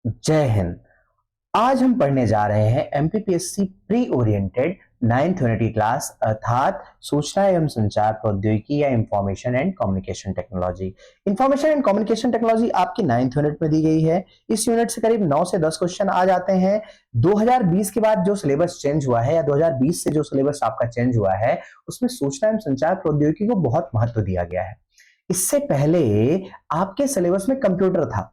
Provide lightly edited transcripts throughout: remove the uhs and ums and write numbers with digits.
जय हिंद। आज हम पढ़ने जा रहे हैं MPPSC pre oriented 9th unit की क्लास अर्थात सूचना एवं संचार प्रौद्योगिकी या information and communication technology. Information and communication technology आपकी 9th यूनिट में दी गई है। इस यूनिट से करीब 9 से 10 क्वेश्चन आ जाते हैं। 2020 के बाद जो सिलेबस चेंज हुआ है या 2020 से जो सिलेबस आपका चेंज हुआ है उसमें सूचना एवं संचार प्रौद्योगिकी को बहुत महत्व दिया गया है। इससे पहले आपके सिलेबस में कंप्यूटर था।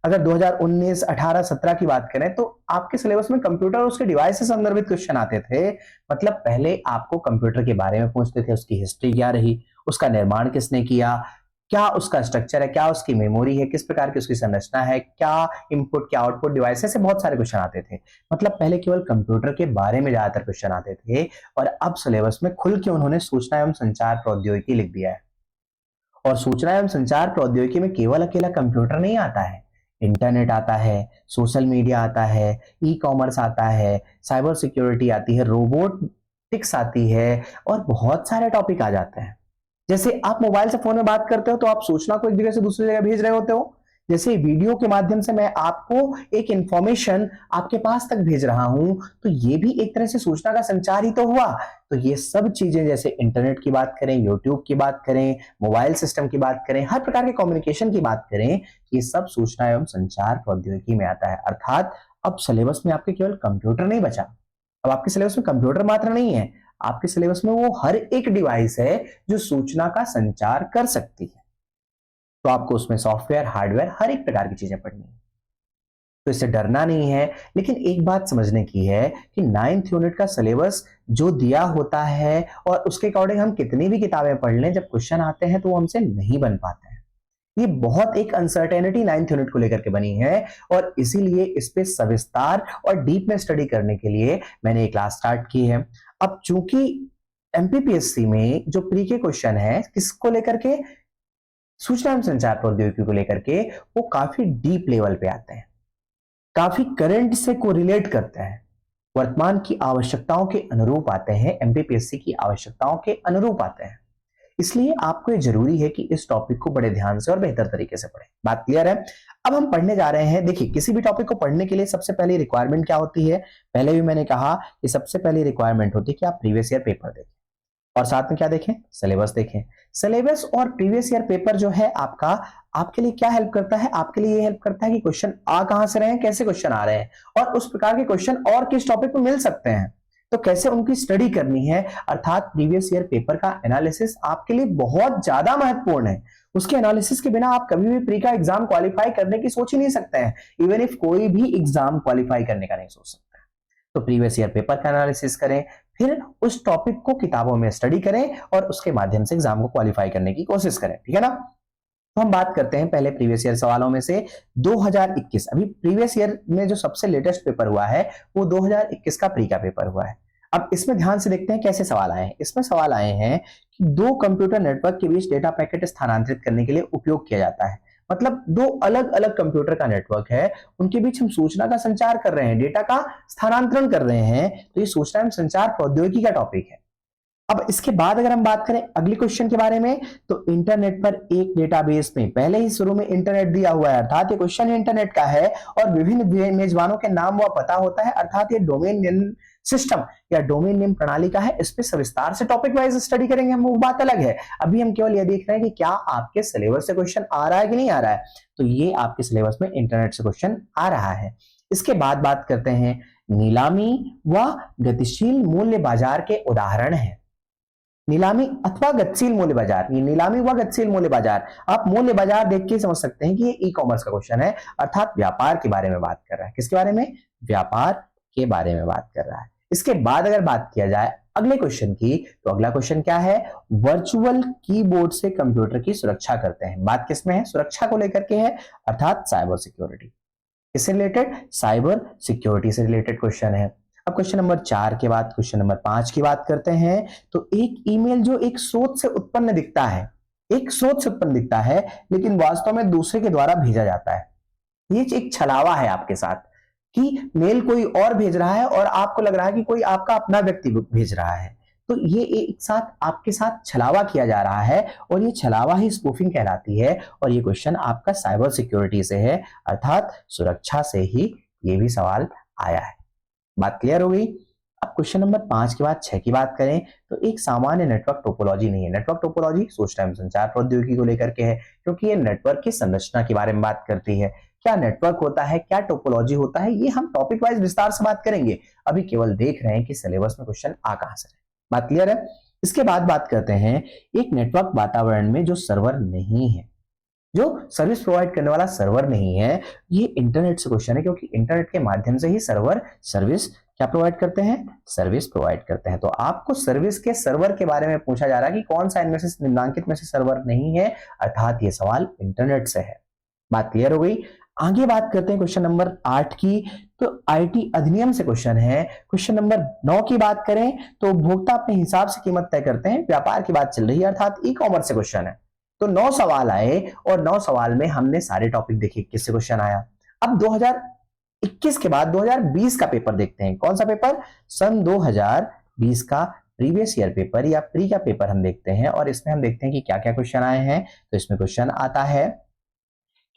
अगर 2019, 18, 17 की बात करें तो आपके सिलेबस में कंप्यूटर और उसके डिवाइस से संदर्भित क्वेश्चन आते थे। मतलब पहले आपको कंप्यूटर के बारे में पूछते थे, उसकी हिस्ट्री क्या रही, उसका निर्माण किसने किया, क्या उसका स्ट्रक्चर है, क्या उसकी मेमोरी है, किस प्रकार की उसकी संरचना है, क्या इनपुट क्या आउटपुट डिवाइस, ऐसे बहुत सारे क्वेश्चन आते थे। मतलब पहले केवल कंप्यूटर के बारे में ज्यादातर क्वेश्चन आते थे और अब सिलेबस में खुल के उन्होंने सूचना एवं संचार प्रौद्योगिकी लिख दिया है। और सूचना एवं संचार प्रौद्योगिकी में केवल अकेला कंप्यूटर नहीं आता है, इंटरनेट आता है, सोशल मीडिया आता है, ई कॉमर्स आता है, साइबर सिक्योरिटी आती है, रोबोटिक्स आती है और बहुत सारे टॉपिक आ जाते हैं। जैसे आप मोबाइल से फोन में बात करते हो तो आप सूचना को एक जगह से दूसरी जगह भेज रहे होते हो। जैसे वीडियो के माध्यम से मैं आपको एक इंफॉर्मेशन आपके पास तक भेज रहा हूं, तो ये भी एक तरह से सूचना का संचार ही तो हुआ। तो ये सब चीजें, जैसे इंटरनेट की बात करें, यूट्यूब की बात करें, मोबाइल सिस्टम की बात करें, हर प्रकार के कम्युनिकेशन की बात करें, ये सब सूचना एवं संचार प्रौद्योगिकी में आता है। अर्थात अब सिलेबस में आपके केवल कंप्यूटर नहीं बचा, अब आपके सिलेबस में कंप्यूटर मात्र नहीं है, आपके सिलेबस में वो हर एक डिवाइस है जो सूचना का संचार कर सकती है। तो आपको उसमें सॉफ्टवेयर, हार्डवेयर, हर एक प्रकार की चीजें पढ़नी है। तो इससे डरना नहीं है। लेकिन एक बात समझने की है कि 9th यूनिट का सिलेबस जो दिया होता है और उसके अकॉर्डिंग हम कितनी भी किताबें पढ़ लें, जब क्वेश्चन आते हैं तो वो हमसे नहीं बन पाते हैं। ये बहुत एक अनसर्टेनिटी 9th यूनिट को लेकर के बनी है और इसीलिए इस पे सविस्तार और डीप में स्टडी करने के लिए मैंने ये क्लास स्टार्ट की है। अब चूंकि एमपीपीएससी में जो प्री के क्वेश्चन है किसको लेकर के, सूचना एवं संचार प्रौद्योगिकी को लेकर के, वो काफी डीप लेवल पे आते हैं, काफी करंट से कोरिलेट करते हैं, वर्तमान की आवश्यकताओं के अनुरूप आते हैं, एमपीपीएससी की आवश्यकताओं के अनुरूप आते हैं। इसलिए आपको ये जरूरी है कि इस टॉपिक को बड़े ध्यान से और बेहतर तरीके से पढ़ें। बात क्लियर है? अब हम पढ़ने जा रहे हैं। देखिए, किसी भी टॉपिक को पढ़ने के लिए सबसे पहली रिक्वायरमेंट क्या होती है? पहले भी मैंने कहा कि सबसे पहली रिक्वायरमेंट होती है कि आप प्रीवियस ईयर पेपर देखें और साथ में क्या देखें? सिलेबस देखें। सिलेबस और प्रीवियस ईयर पेपर जो है आपका, आपके लिए क्या हेल्प करता है? आपके लिए ये हेल्प करता है कि क्वेश्चन आ कहां से रहे हैं, कैसे क्वेश्चन आ रहे हैं और उस प्रकार के क्वेश्चन और किस टॉपिक में मिल सकते हैं, तो कैसे उनकी स्टडी करनी है। अर्थात प्रीवियस ईयर पेपर का एनालिसिस आपके लिए बहुत ज्यादा महत्वपूर्ण है। उसके एनालिसिस के बिना आप कभी भी प्री का एग्जाम क्वालिफाई करने की सोच ही नहीं सकते हैं। इवन इफ कोई भी एग्जाम क्वालिफाई करने का नहीं सोच सकता। तो प्रीवियस ईयर पेपर का एनालिसिस करें, फिर उस टॉपिक को किताबों में स्टडी करें और उसके माध्यम से एग्जाम को क्वालिफाई करने की कोशिश करें। ठीक है ना? तो हम बात करते हैं पहले प्रीवियस ईयर सवालों में से 2021। अभी प्रीवियस ईयर में जो सबसे लेटेस्ट पेपर हुआ है वो 2021 का प्री का पेपर हुआ है। अब इसमें ध्यान से देखते हैं कैसे सवाल आए हैं। इसमें सवाल आए हैं कि दो कंप्यूटर नेटवर्क के बीच डेटा पैकेट स्थानांतरित करने के लिए उपयोग किया जाता है। मतलब दो अलग अलग कंप्यूटर का नेटवर्क है, उनके बीच हम सूचना का संचार कर रहे हैं, डेटा का स्थानांतरण कर रहे हैं, तो ये सूचना एवं संचार प्रौद्योगिकी का टॉपिक है। अब इसके बाद अगर हम बात करें अगले क्वेश्चन के बारे में, तो इंटरनेट पर एक डेटाबेस में, पहले ही शुरू में इंटरनेट दिया हुआ है, अर्थात ये क्वेश्चन इंटरनेट का है और विभिन्न मेजबानों के नाम व पता होता है, अर्थात ये डोमेन नेम सिस्टम या डोमेन नेम प्रणाली का है। इस पे सविस्तार से टॉपिक वाइज स्टडी करेंगे हम, वो बात अलग है। अभी हम केवल ये देख रहे हैं कि क्या आपके सिलेबस से क्वेश्चन आ रहा है कि नहीं आ रहा है। तो ये आपके सिलेबस में इंटरनेट से क्वेश्चन आ रहा है। इसके बाद बात करते हैं नीलामी व गतिशील मूल्य बाजार के उदाहरण है। नीलामी अथवा गतिशील मूल्य बाजार, ये नीलामी व गतिशील मूल्य बाजार, आप मूल्य बाजार देख के समझ सकते हैं कि ये ई कॉमर्स का क्वेश्चन है, अर्थात व्यापार के बारे में बात कर रहा है। किसके बारे में? व्यापार के बारे में बात कर रहा है। इसके बाद अगर बात किया जाए अगले क्वेश्चन की, तो अगला क्वेश्चन क्या है? वर्चुअल कीबोर्ड से कंप्यूटर की सुरक्षा करते हैं। बात किसमें है? सुरक्षा को लेकर के है, अर्थात साइबर सिक्योरिटी। किससे रिलेटेड? साइबर सिक्योरिटी से रिलेटेड क्वेश्चन है। अब क्वेश्चन नंबर 4 के बाद क्वेश्चन नंबर 5 की बात करते हैं। तो एक ईमेल जो एक स्रोत से उत्पन्न दिखता है, एक स्रोत से उत्पन्न दिखता है लेकिन वास्तव में दूसरे के द्वारा भेजा जाता है, ये एक छलावा है आपके साथ कि मेल कोई और भेज रहा है और आपको लग रहा है कि कोई आपका अपना व्यक्ति भेज रहा है। तो ये एक साथ आपके साथ छलावा किया जा रहा है और ये छलावा ही स्पूफिंग कहलाती है। और ये क्वेश्चन आपका साइबर सिक्योरिटी से है, अर्थात सुरक्षा से ही ये भी सवाल आया है। बात क्लियर हो गई। अब क्वेश्चन नंबर 5 के बाद 6 की बात करें तो एक सामान्य नेटवर्क टोपोलॉजी नहीं है। नेटवर्क टोपोलॉजी सूचना एवं संचार प्रौद्योगिकी को लेकर के है, क्योंकि ये नेटवर्क की संरचना के बारे में बात करती है। क्या नेटवर्क होता है, क्या टोपोलॉजी होता है, ये हम टॉपिक वाइज विस्तार से बात करेंगे। अभी केवल देख रहे हैं कि सिलेबस में क्वेश्चन आ कहां से रहे। बात क्लियर है। इसके बाद बात करते हैं एक नेटवर्क वातावरण में जो सर्वर नहीं है, जो सर्विस प्रोवाइड करने वाला सर्वर नहीं है। ये इंटरनेट से क्वेश्चन है, क्योंकि इंटरनेट के माध्यम से ही सर्वर सर्विस क्या प्रोवाइड करते हैं, सर्विस प्रोवाइड करते हैं। तो आपको सर्विस के सर्वर के बारे में पूछा जा रहा है कि कौन सा इनमें से निम्नलिखित में से सर्वर नहीं है, अर्थात ये सवाल इंटरनेट से है। बात क्लियर हो गई। आगे बात करते हैं क्वेश्चन नंबर 8 की। तो आईटी अधिनियम से क्वेश्चन है। क्वेश्चन नंबर 9 की बात करें तो उपभोक्ता अपने हिसाब से कीमत तय करते हैं, व्यापार की बात चल रही है, अर्थात ई कॉमर्स से क्वेश्चन है। तो 9 सवाल आए और 9 सवाल में हमने सारे टॉपिक देखे किससे क्वेश्चन आया। अब 2021 के बाद 2020 का पेपर देखते हैं। कौन सा पेपर, सन 2020 का प्रीवियस ईयर पेपर या प्री का पेपर हम देखते हैं, और इसमें हम देखते हैं कि क्या क्या क्वेश्चन आए हैं। तो इसमें क्वेश्चन आता है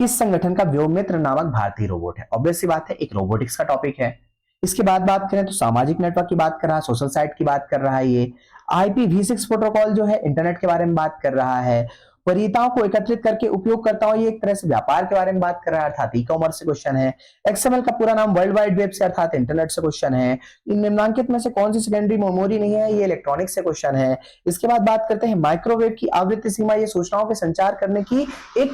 किस संगठन का व्योममित्र नामक भारतीय रोबोट है। ऑब्वियस सी बात है, एक रोबोटिक्स का टॉपिक है। इसके बाद बात करें तो सामाजिक नेटवर्क की बात कर रहा है, सोशल साइट की बात कर रहा है। ये IPv6 प्रोटोकॉल जो है इंटरनेट के बारे में बात कर रहा है। वरीयताओं को एकत्रित करके उपयोगकर्ताओं, ये एक तरह से व्यापार के बारे में बात कर रहा है, अर्थात ई कॉमर्स से क्वेश्चन है। XML का पूरा नाम वर्ल्ड वाइड वेब से, अर्थात इंटरनेट से क्वेश्चन है। इन निम्नलिखित में से कौन सी सेकेंडरी मेमोरी नहीं है, ये इलेक्ट्रॉनिक्स से क्वेश्चन है। इसके बाद बात करते हैं माइक्रोवेव की आवृत्ति सीमा, ये सूचनाओं के संचार करने की एक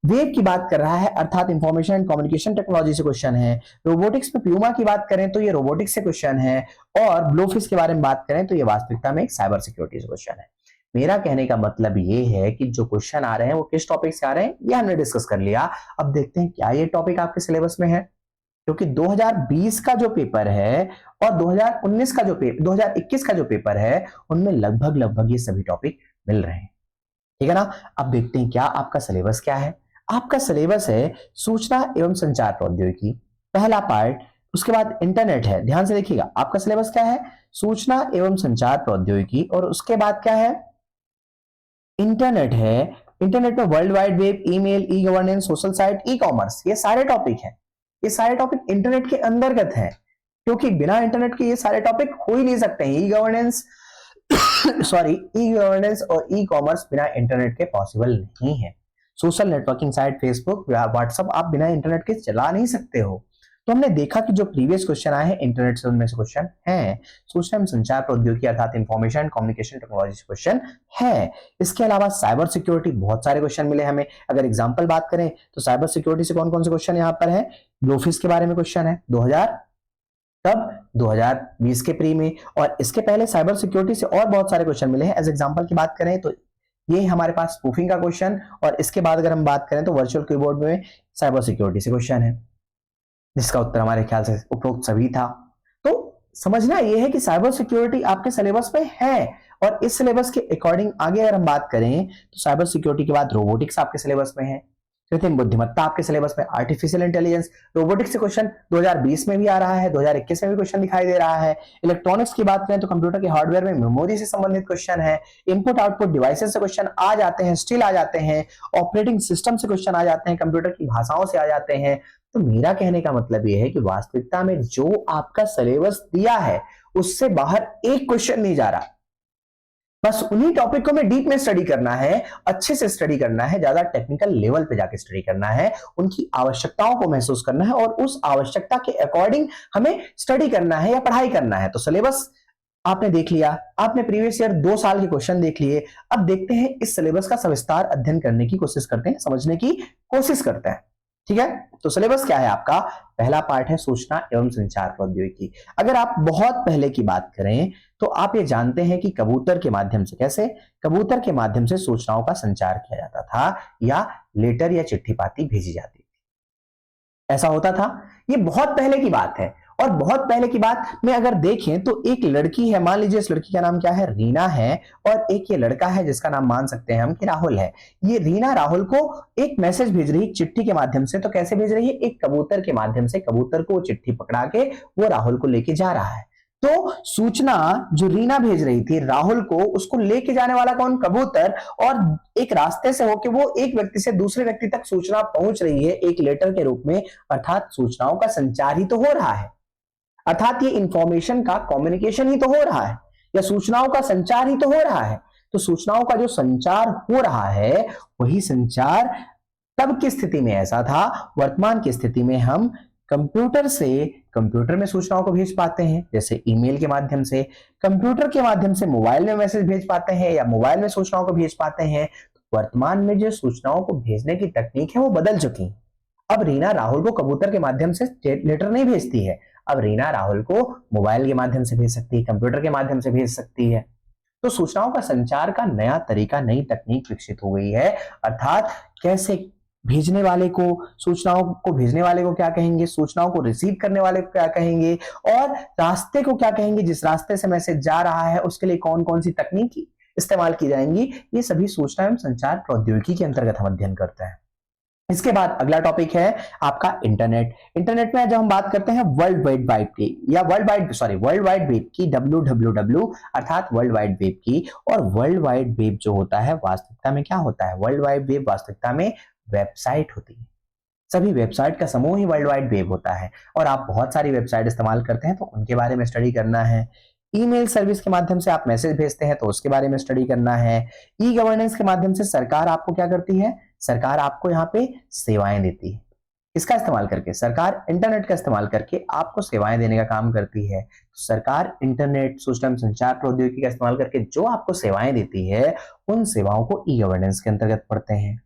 वेब की बात कर रहा है, अर्थात इंफॉर्मेशन एंड कम्युनिकेशन टेक्नोलॉजी से क्वेश्चन है। रोबोटिक्स में प्यूमा की बात करें तो ये रोबोटिक्स से क्वेश्चन है। और ब्लोफिश के बारे में बात करें तो ये वास्तविकता में एक साइबर सिक्योरिटी से क्वेश्चन है। मेरा कहने का मतलब ये है कि जो क्वेश्चन आ रहे हैं वो किस टॉपिक से आ रहे हैं, ये हमने डिस्कस कर लिया। अब देखते हैं क्या ये टॉपिक आपके सिलेबस में है, क्योंकि 2020 का जो पेपर है और 2019 का जो 2021 का जो पेपर है, उनमें लगभग ये सभी टॉपिक मिल रहे हैं। ठीक है ना। अब देखते हैं क्या आपका सिलेबस क्या है। आपका सिलेबस है सूचना एवं संचार प्रौद्योगिकी, पहला पार्ट। उसके बाद इंटरनेट है, ध्यान से देखिएगा आपका सिलेबस क्या है, सूचना एवं संचार प्रौद्योगिकी। और उसके बाद क्या है, इंटरनेट है। इंटरनेट में world wide web, email, e governance, social site, e commerce, ये सारे टॉपिक हैं। ये सारे टॉपिक इंटरनेट के अंतर्गत हैं, क्योंकि बिना इंटरनेट के ये सारे टॉपिक हो ही नहीं सकते हैं। ई गवर्नेंस ई गवर्नेंस और ई कॉमर्स बिना इंटरनेट के पॉसिबल नहीं है। Social networking site, Facebook, WhatsApp आप बिना इंटरनेट के चला नहीं सकते हो। तो हमने देखा कि जो प्रीवियस क्वेश्चन आए हैं इंटरनेट से, उनमें से क्वेश्चन है। सूचना एवं संचार प्रौद्योगिकी अर्थात इंफॉर्मेशन एंड कम्युनिकेशन टेक्नोलॉजी से क्वेश्चन है। इसके अलावा साइबर सिक्योरिटी बहुत सारे क्वेश्चन मिले हमें। अगर एग्जांपल बात करें तो साइबर सिक्योरिटी से कौन कौन से क्वेश्चन यहाँ पर है, ब्लोफिश के बारे में क्वेश्चन है 2020 के प्री में। और इसके पहले साइबर सिक्योरिटी से और बहुत सारे क्वेश्चन मिले हैं। एज एग्जांपल की बात करें तो ये हमारे पास स्पूफिंग का क्वेश्चन, और इसके बाद अगर हम बात करें तो वर्चुअल कीबोर्ड में साइबर सिक्योरिटी से क्वेश्चन है, जिसका उत्तर हमारे ख्याल से उपरोक्त सभी था। तो समझना यह है कि साइबर सिक्योरिटी आपके सिलेबस में है, और इस सिलेबस के अकॉर्डिंग आगे अगर हम बात करें तो साइबर सिक्योरिटी के बाद रोबोटिक्स आपके सिलेबस में है, कृत्रिम बुद्धिमत्ता आपके सिलेबस में, आर्टिफिशियल इंटेलिजेंस। रोबोटिक्स से क्वेश्चन 2020 में भी आ रहा है, 2021 में भी क्वेश्चन दिखाई दे रहा है। इलेक्ट्रॉनिक्स की बात करें तो कंप्यूटर के हार्डवेयर में मेमोरी से संबंधित क्वेश्चन है। इनपुट आउटपुट डिवाइसेस से क्वेश्चन आ जाते हैं, स्टिल आ जाते हैं। ऑपरेटिंग सिस्टम से क्वेश्चन आ जाते हैं, कंप्यूटर की भाषाओं से आ जाते हैं। तो मेरा कहने का मतलब यह है कि वास्तविकता में जो आपका सिलेबस दिया है उससे बाहर एक क्वेश्चन नहीं जा रहा। बस उन्हीं टॉपिक को में डीप में स्टडी करना है, अच्छे से स्टडी करना है, ज्यादा टेक्निकल लेवल पे जाके स्टडी करना है, उनकी आवश्यकताओं को महसूस करना है और उस आवश्यकता के अकॉर्डिंग हमें स्टडी करना है या पढ़ाई करना है। तो सिलेबस आपने देख लिया, आपने प्रीवियस ईयर 2 साल के क्वेश्चन देख लिए। अब देखते हैं इस सिलेबस का सविस्तार अध्ययन करने की कोशिश करते हैं, समझने की कोशिश करते हैं। ठीक है, तो सिलेबस क्या है आपका, पहला पार्ट है सूचना एवं संचार प्रौद्योगिकी। अगर आप बहुत पहले की बात करें तो आप ये जानते हैं कि कबूतर के माध्यम से, कैसे, कबूतर के माध्यम से सूचनाओं का संचार किया जाता था या लेटर या चिट्ठी पाती भेजी जाती थी, ऐसा होता था। ये बहुत पहले की बात है। और बहुत पहले की बात में अगर देखें तो एक लड़की है, मान लीजिए इस लड़की का नाम क्या है, रीना है, और एक ये लड़का है जिसका नाम मान सकते हैं हम कि राहुल है। ये रीना राहुल को एक मैसेज भेज रही है चिट्ठी के माध्यम से। तो कैसे भेज रही है, एक कबूतर के माध्यम से। कबूतर को वो चिट्ठी पकड़ा के वो राहुल को लेके जा रहा है। तो सूचना जो रीना भेज रही थी राहुल को, उसको लेके जाने वाला कौन? कबूतर। और एक रास्ते से होके वो एक व्यक्ति से दूसरे व्यक्ति तक सूचना पहुंच रही है एक लेटर के रूप में, अर्थात सूचनाओं का संचार ही तो हो रहा है, अर्थात ये इंफॉर्मेशन का कम्युनिकेशन ही तो हो रहा है, या सूचनाओं का संचार ही तो हो रहा है। तो सूचनाओं का जो संचार हो रहा है वही संचार तब की स्थिति में ऐसा था, वर्तमान की स्थिति में हम कंप्यूटर से कंप्यूटर में सूचनाओं को भेज पाते हैं, जैसे ईमेल के माध्यम से, कंप्यूटर के माध्यम से मोबाइल में मैसेज भेज पाते हैं या मोबाइल में सूचनाओं को भेज पाते हैं। तो वर्तमान में जो सूचनाओं को भेजने की तकनीक है वो बदल चुकी है। अब रीना राहुल को कबूतर के माध्यम से लेटर नहीं भेजती है, अब रीना राहुल को मोबाइल के माध्यम से भेज सकती है, कंप्यूटर के माध्यम से भेज सकती है। तो सूचनाओं का संचार का नया तरीका, नई तकनीक विकसित हो गई है, अर्थात कैसे भेजने वाले को, सूचनाओं को भेजने वाले को क्या कहेंगे, सूचनाओं को रिसीव करने वाले को क्या कहेंगे, और रास्ते को क्या कहेंगे, जिस रास्ते से मैसेज जा रहा है उसके लिए कौन कौन सी तकनीकी इस्तेमाल की जाएंगी, ये सभी सूचना एवं संचार प्रौद्योगिकी के अंतर्गत हम अध्ययन करते हैं। इसके बाद अगला टॉपिक है आपका इंटरनेट। इंटरनेट में जब हम बात करते हैं वर्ल्ड वाइड वेब की, या वर्ल्ड वाइड वेब की, WWW अर्थात वर्ल्ड वाइड वेब की। और वर्ल्ड वाइड वेब जो होता है वास्तविकता में क्या होता है? वर्ल्ड वाइड वेब वास्तविकता में वेबसाइट होती है। सभी वेबसाइट का समूह ही वर्ल्ड वाइड वेब होता है। और आप बहुत सारी वेबसाइट इस्तेमाल करते हैं तो उनके बारे में स्टडी करना है। ईमेल सर्विस के माध्यम से आप मैसेज भेजते हैं तो उसके बारे में स्टडी करना है। ई गवर्नेंस के माध्यम से सरकार आपको क्या करती है? सरकार आपको यहाँ पे सेवाएं देती है। इसका इस्तेमाल करके सरकार इंटरनेट का इस्तेमाल करके आपको सेवाएं देने का काम करती है। तो सरकार इंटरनेट, सूचना संचार प्रौद्योगिकी का इस्तेमाल करके जो आपको सेवाएं देती है उन सेवाओं को ई गवर्नेंस के अंतर्गत पढ़ते हैं।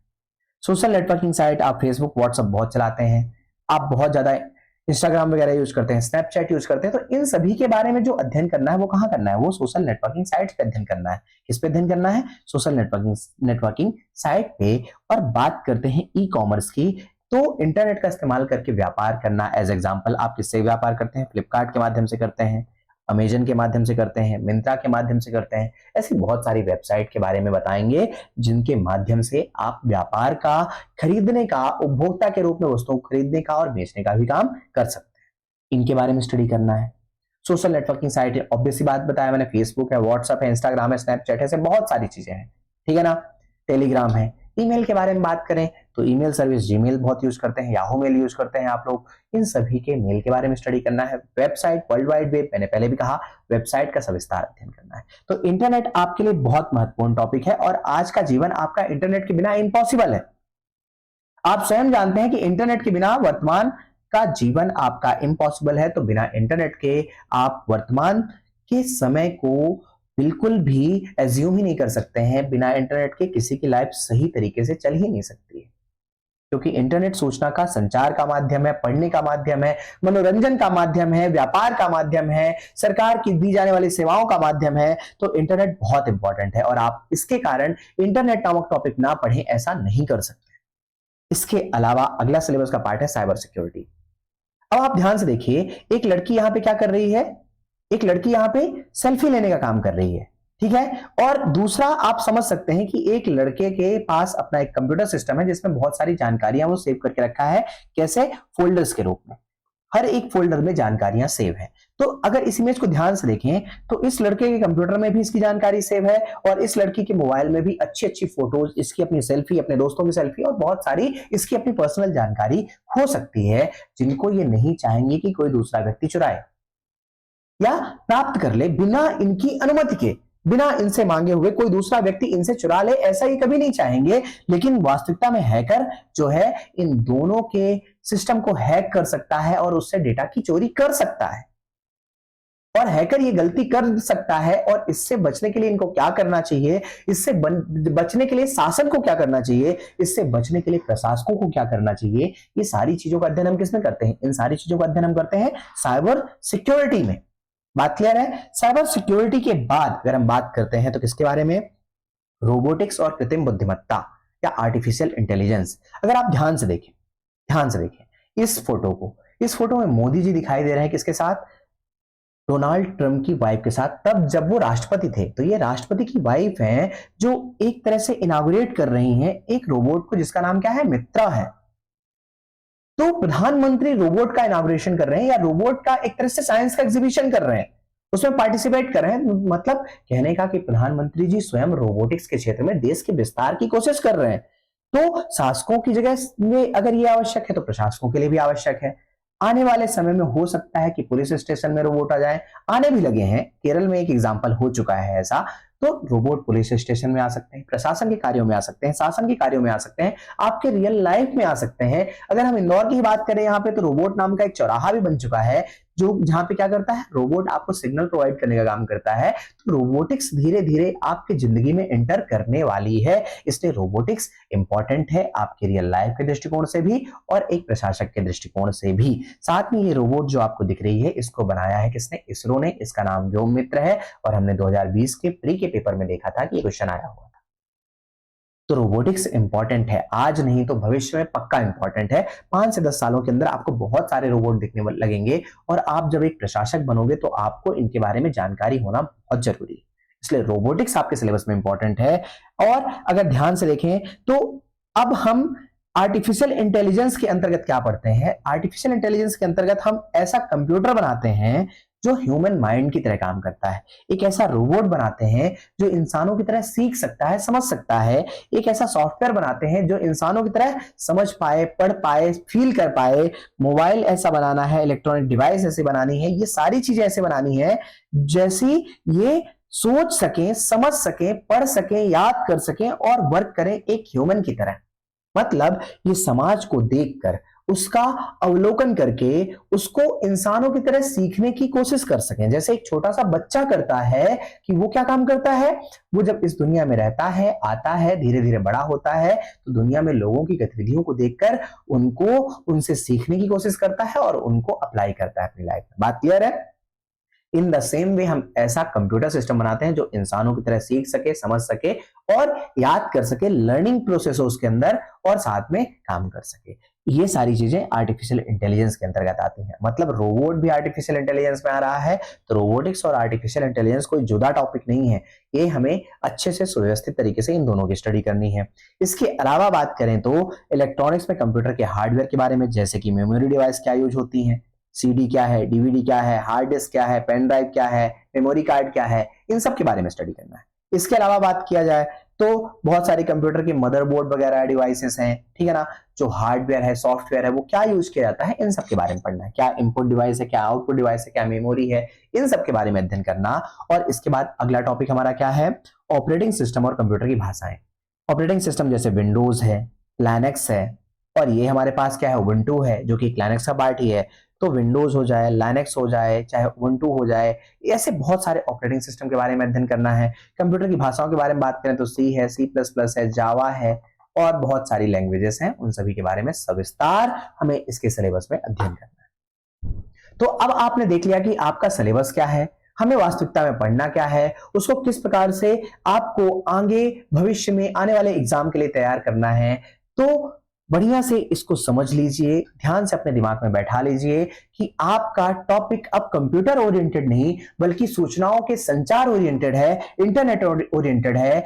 सोशल नेटवर्किंग साइट, आप फेसबुक, व्हाट्सएप बहुत चलाते हैं, आप बहुत ज्यादा इंस्टाग्राम वगैरह यूज करते हैं, स्नैपचैट यूज करते हैं, तो इन सभी के बारे में जो अध्ययन करना है वो कहाँ करना है? वो सोशल नेटवर्किंग साइट्स पे अध्ययन करना है। किस पे अध्ययन करना है? सोशल नेटवर्किंग साइट पे। और बात करते हैं ई कॉमर्स की, तो इंटरनेट का इस्तेमाल करके व्यापार करना। एज एग्जाम्पल आप किससे व्यापार करते हैं? फ्लिपकार्ट के माध्यम से करते हैं, अमेजन के माध्यम से करते हैं, मिंत्रा के माध्यम से करते हैं। ऐसी बहुत सारी वेबसाइट के बारे में बताएंगे जिनके माध्यम से आप व्यापार का, खरीदने का, उपभोक्ता के रूप में वस्तुओं को खरीदने का और बेचने का भी काम कर सकते हैं। इनके बारे में स्टडी करना है। सोशल नेटवर्किंग साइट है, ऑब्वियस सी बात बताया मैंने, फेसबुक है, व्हाट्सएप है, इंस्टाग्राम है, स्नैपचैट है, ऐसे बहुत सारी चीजें हैं, ठीक है ना। टेलीग्राम है। ईमेल के बारे में बात करें तो ईमेल सर्विस जीमेल बहुत यूज करते हैं, याहू मेल यूज करते हैं आप लोग। इन सभी के मेल के बारे में स्टडी करना है। वेबसाइट, वर्ल्ड वाइड वेब, मैंने पहले भी कहा, वेबसाइट का सविस्तार अध्ययन करना है। तो इंटरनेट आपके लिए बहुत महत्वपूर्ण टॉपिक है और आज का जीवन आपका इंटरनेट के बिना इम्पॉसिबल है। आप स्वयं जानते हैं कि इंटरनेट के बिना वर्तमान का जीवन आपका इम्पॉसिबल है। तो बिना इंटरनेट के आप वर्तमान के समय को बिल्कुल भी एज्यूम ही नहीं कर सकते हैं। बिना इंटरनेट के किसी की लाइफ सही तरीके से चल ही नहीं सकती है, क्योंकि इंटरनेट सूचना का संचार का माध्यम है, पढ़ने का माध्यम है, मनोरंजन का माध्यम है, व्यापार का माध्यम है, सरकार की दी जाने वाली सेवाओं का माध्यम है। तो इंटरनेट बहुत इंपॉर्टेंट है और आप इसके कारण इंटरनेट नामक टॉपिक ना पढ़ें ऐसा नहीं कर सकते। इसके अलावा अगला सिलेबस का पार्ट है साइबर सिक्योरिटी। अब आप ध्यान से देखिए, एक लड़की यहां पे क्या कर रही है? एक लड़की यहां पे सेल्फी लेने का काम कर रही है, ठीक है। और दूसरा आप समझ सकते हैं कि एक लड़के के पास अपना एक कंप्यूटर सिस्टम है जिसमें बहुत सारी जानकारियां वो सेव करके रखा है। कैसे? फोल्डर्स के रूप में। हर एक फोल्डर में जानकारियां सेव है। तो अगर इस इमेज को ध्यान से देखें तो इस लड़के के कंप्यूटर में भी इसकी जानकारी सेव है और इस लड़की के मोबाइल में भी अच्छी अच्छी फोटोज, इसकी अपनी सेल्फी, अपने दोस्तों की सेल्फी और बहुत सारी इसकी अपनी पर्सनल जानकारी हो सकती है, जिनको ये नहीं चाहेंगे कि कोई दूसरा व्यक्ति चुराए या प्राप्त कर ले बिना इनकी अनुमति के, बिना इनसे मांगे हुए कोई दूसरा व्यक्ति इनसे चुरा ले, ऐसा ही कभी नहीं चाहेंगे। लेकिन वास्तविकता में हैकर जो है इन दोनों के सिस्टम को हैक कर सकता है और उससे डेटा की चोरी कर सकता है। और हैकर ये गलती कर सकता है और इससे बचने के लिए इनको क्या करना चाहिए, इससे बचने के लिए शासन को क्या करना चाहिए, इससे बचने के लिए प्रशासकों को क्या करना चाहिए, ये सारी चीजों का अध्ययन हम किसमें करते हैं? इन सारी चीजों का अध्ययन हम करते हैं साइबर सिक्योरिटी में। बात क्लियर है? साइबर सिक्योरिटी के बाद अगर हम बात करते हैं तो किसके बारे में? रोबोटिक्स और कृत्रिम बुद्धिमत्ता या आर्टिफिशियल इंटेलिजेंस। अगर आप ध्यान से देखें इस फोटो में मोदी जी दिखाई दे रहे हैं किसके साथ? डोनाल्ड ट्रंप की वाइफ के साथ, तब जब वो राष्ट्रपति थे। तो ये राष्ट्रपति की वाइफ हैं जो एक तरह से इनॉग्रेट कर रही हैं एक रोबोट को जिसका नाम क्या है? मित्रा है। तो प्रधानमंत्री रोबोट का इनॉग्रेशन कर रहे हैं या रोबोट का एक तरह से साइंस का एग्जीबिशन कर रहे हैं। उसमें पार्टिसिपेट कर रहे हैं। मतलब कहने का कि प्रधानमंत्री जी स्वयं रोबोटिक्स के क्षेत्र में देश के विस्तार की कोशिश कर रहे हैं। तो शासकों की जगह में अगर ये आवश्यक है तो प्रशासकों के लिए भी आवश्यक है। आने वाले समय में हो सकता है कि पुलिस स्टेशन में रोबोट आ जाए, आने भी लगे हैं, केरल में एक एग्जाम्पल हो चुका है ऐसा। तो रोबोट पुलिस स्टेशन में आ सकते हैं, प्रशासन के कार्यों में आ सकते हैं, शासन के कार्यों में आ सकते हैं, आपके रियल लाइफ में आ सकते हैं। अगर हम इंदौर की बात करें यहाँ पे, तो रोबोट नाम का एक चौराहा भी बन चुका है, जो जहां पे क्या करता है, रोबोट आपको सिग्नल प्रोवाइड करने का काम करता है। तो रोबोटिक्स धीरे धीरे आपकी जिंदगी में एंटर करने वाली है। इसलिए रोबोटिक्स इंपॉर्टेंट है आपके रियल लाइफ के दृष्टिकोण से भी और एक प्रशासक के दृष्टिकोण से भी। साथ में ये रोबोट जो आपको दिख रही है, इसको बनाया है किसने? इसरो ने। इसका नाम व्योम मित्र है और हमने 2020 के प्री के पेपर में देखा था कि ये क्वेश्चन आया हुआ था। तो रोबोटिक्स इंपॉर्टेंट है, आज नहीं तो भविष्य में पक्का इंपॉर्टेंट है। 5 से 10 सालों के अंदर आपको बहुत सारे रोबोट दिखने लगेंगे और आप जब एक प्रशासक बनोगे तो आपको इनके बारे में जानकारी होना बहुत जरूरी है। इसलिए रोबोटिक्स आपके सिलेबस में इंपॉर्टेंट है। और अगर ध्यान से देखें तो अब हम आर्टिफिशियल इंटेलिजेंस के अंतर्गत क्या पढ़ते हैं? आर्टिफिशियल इंटेलिजेंस के अंतर्गत हम ऐसा कंप्यूटर बनाते हैं जो ह्यूमन माइंड की तरह काम करता है। एक ऐसा रोबोट बनाते हैं जो इंसानों की तरह सीख सकता है, समझ सकता है। एक ऐसा सॉफ्टवेयर बनाते हैं जो इंसानों की तरह समझ पाए, पढ़ पाए, फील कर पाए। मोबाइल ऐसा बनाना है, इलेक्ट्रॉनिक डिवाइस ऐसे बनानी है, ये सारी चीजें ऐसे बनानी है जैसी ये सोच सकें, समझ सकें, पढ़ सकें, याद कर सकें और वर्क करें एक ह्यूमन की तरह। मतलब ये समाज को देखकर, उसका अवलोकन करके उसको इंसानों की तरह सीखने की कोशिश कर सकें। जैसे एक छोटा सा बच्चा करता है कि वो क्या काम करता है, वो जब इस दुनिया में रहता है, आता है, धीरे धीरे बड़ा होता है, तो दुनिया में लोगों की गतिविधियों को देखकर उनको उनसे सीखने की कोशिश करता है और उनको अप्लाई करता है अपनी लाइफ में। बात क्लियर है? इन द सेम वे हम ऐसा कंप्यूटर सिस्टम बनाते हैं जो इंसानों की तरह सीख सके, समझ सके और याद कर सके, लर्निंग प्रोसेस हो उसके अंदर और साथ में काम कर सके। ये सारी चीजें आर्टिफिशियल इंटेलिजेंस के अंतर्गत आती हैं। मतलब रोबोट भी आर्टिफिशियल इंटेलिजेंस में आ रहा है। तो रोबोटिक्स और आर्टिफिशियल इंटेलिजेंस कोई जुदा टॉपिक नहीं है, ये हमें अच्छे से सुव्यवस्थित तरीके से इन दोनों की स्टडी करनी है। इसके अलावा बात करें तो इलेक्ट्रॉनिक्स में कंप्यूटर के हार्डवेयर के बारे में, जैसे कि मेमोरी डिवाइस क्या यूज होती है, सीडी क्या है, डीवीडी क्या है, हार्ड डिस्क क्या है, पेन ड्राइव क्या है, मेमोरी कार्ड क्या है, इन सब के बारे में स्टडी करना है। इसके अलावा बात किया जाए तो बहुत सारे कंप्यूटर के मदरबोर्ड वगैरह डिवाइसेस हैं, ठीक है ना, जो हार्डवेयर है, सॉफ्टवेयर है, वो क्या यूज किया जाता है, इन सब के बारे में पढ़ना है। क्या इनपुट डिवाइस है, क्या आउटपुट डिवाइस है, क्या मेमोरी है, इन सब के बारे में अध्ययन करना। और इसके बाद अगला टॉपिक हमारा क्या है? ऑपरेटिंग सिस्टम और कंप्यूटर की भाषाएं। ऑपरेटिंग सिस्टम जैसे विंडोज है, लिनक्स है, और ये हमारे पास क्या है? उबुंटू है, जो कि लिनक्स का पार्ट ही है। तो विंडोज हो जाए, लिनक्स हो जाए, चाहे उबुंटू हो जाए, ऐसे बहुत सारे ऑपरेटिंग सिस्टम के बारे में अध्ययन करना है। कंप्यूटर की भाषाओं के बारे में बात करें तो सी है, सी प्लस प्लस है, जावा है और बहुत सारी लैंग्वेजेस हैं। उन सभी के बारे में सविस्तार हमें इसके सिलेबस में अध्ययन करना है। तो अब आपने देख लिया कि आपका सिलेबस क्या है, हमें वास्तविकता में पढ़ना क्या है, उसको किस प्रकार से आपको आगे भविष्य में आने वाले एग्जाम के लिए तैयार करना है। तो बढ़िया से इसको समझ लीजिए, ध्यान से अपने दिमाग में बैठा लीजिए कि आपका टॉपिक अब कंप्यूटर ओरिएंटेड नहीं बल्कि सूचनाओं के संचार ओरिएंटेड है, इंटरनेट ओरिएंटेड है।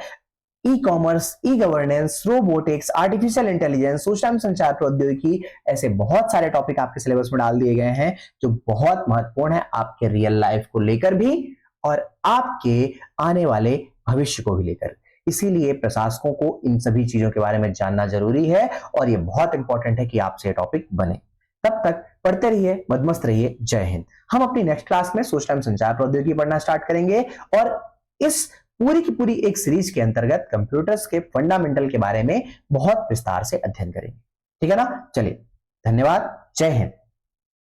E commerce, e governance, robotics, artificial intelligence, सूचना एवं संचार प्रौद्योगिकी, ऐसे बहुत सारे टॉपिक आपके सिलेबस में डाल दिए गए हैं जो बहुत महत्वपूर्ण है आपके रियल लाइफ को लेकर भी और आपके आने वाले भविष्य को भी लेकर। इसीलिए प्रशासकों को इन सभी चीजों के बारे में जानना जरूरी है और ये बहुत इंपॉर्टेंट है कि आपसे टॉपिक बने। तब तक पढ़ते रहिए, मदमस्त रहिए। जय हिंद। हम अपनी नेक्स्ट क्लास में सूचना एवं संचार प्रौद्योगिकी पढ़ना स्टार्ट करेंगे और इस पूरी की पूरी एक सीरीज के अंतर्गत कंप्यूटर्स के फंडामेंटल के बारे में बहुत विस्तार से अध्ययन करेंगे। ठीक है ना? चलिए, धन्यवाद। जय हिंद।